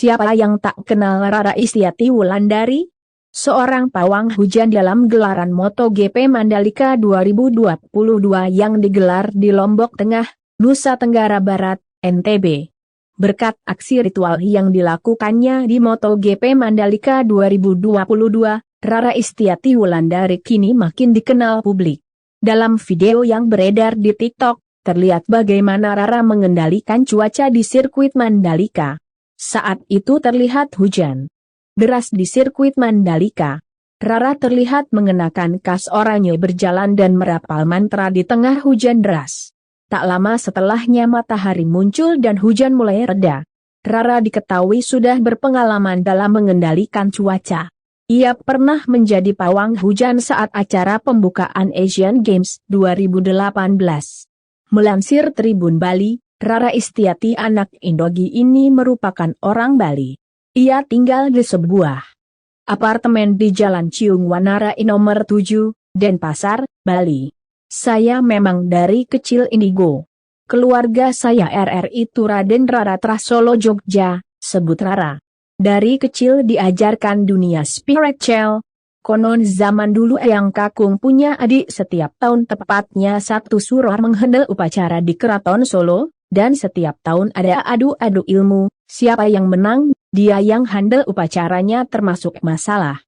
Siapa yang tak kenal Rara Istiati Wulandari? Seorang pawang hujan dalam gelaran MotoGP Mandalika 2022 yang digelar di Lombok Tengah, Nusa Tenggara Barat, NTB. Berkat aksi ritual yang dilakukannya di MotoGP Mandalika 2022, Rara Istiati Wulandari kini makin dikenal publik. Dalam video yang beredar di TikTok, terlihat bagaimana Rara mengendalikan cuaca di sirkuit Mandalika. Saat itu terlihat hujan deras di sirkuit Mandalika. Rara terlihat mengenakan kas oranye berjalan dan merapal mantra di tengah hujan deras. Tak lama setelahnya matahari muncul dan hujan mulai reda. Rara diketahui sudah berpengalaman dalam mengendalikan cuaca. Ia pernah menjadi pawang hujan saat acara pembukaan Asian Games 2018. Melansir Tribun Bali, Rara Istiati anak Indogi ini merupakan orang Bali. Ia tinggal di sebuah apartemen di Jalan Ciung Wanarai nomor 7, Denpasar, Bali. Saya memang dari kecil indigo. Keluarga saya RRI Turaden Rara Trasolo Jogja, sebut Rara. Dari kecil diajarkan dunia spiritual. Konon zaman dulu Eyang Kakung punya adik setiap tahun tepatnya 1 Suror menghandle upacara di Keraton Solo, dan setiap tahun ada adu-adu ilmu, siapa yang menang, dia yang handle upacaranya termasuk masalah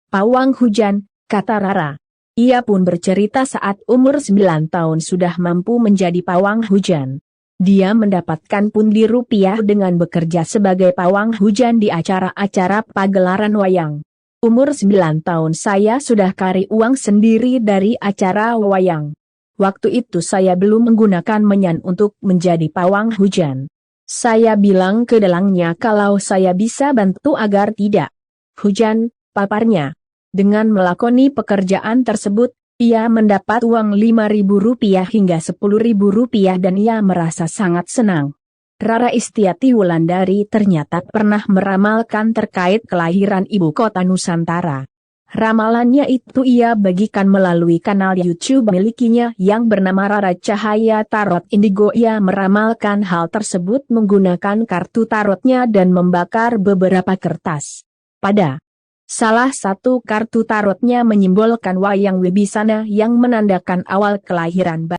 pawang hujan, kata Rara. Ia pun bercerita saat umur 9 tahun sudah mampu menjadi pawang hujan. Dia mendapatkan pundi rupiah dengan bekerja sebagai pawang hujan di acara-acara pagelaran wayang. Umur 9 tahun saya sudah cari uang sendiri dari acara wayang. Waktu itu saya belum menggunakan menyan untuk menjadi pawang hujan. Saya bilang ke dalangnya kalau saya bisa bantu agar tidak hujan, paparnya. Dengan melakoni pekerjaan tersebut, ia mendapat uang Rp5.000 hingga Rp10.000 dan ia merasa sangat senang. Rara Istiati Wulandari ternyata pernah meramalkan terkait kelahiran ibu kota Nusantara. Ramalannya itu ia bagikan melalui kanal YouTube milikinya yang bernama Rara Cahaya Tarot Indigo. Ia meramalkan hal tersebut menggunakan kartu tarotnya dan membakar beberapa kertas. Pada salah satu kartu tarotnya menyimbolkan wayang Wibisana yang menandakan awal kelahiran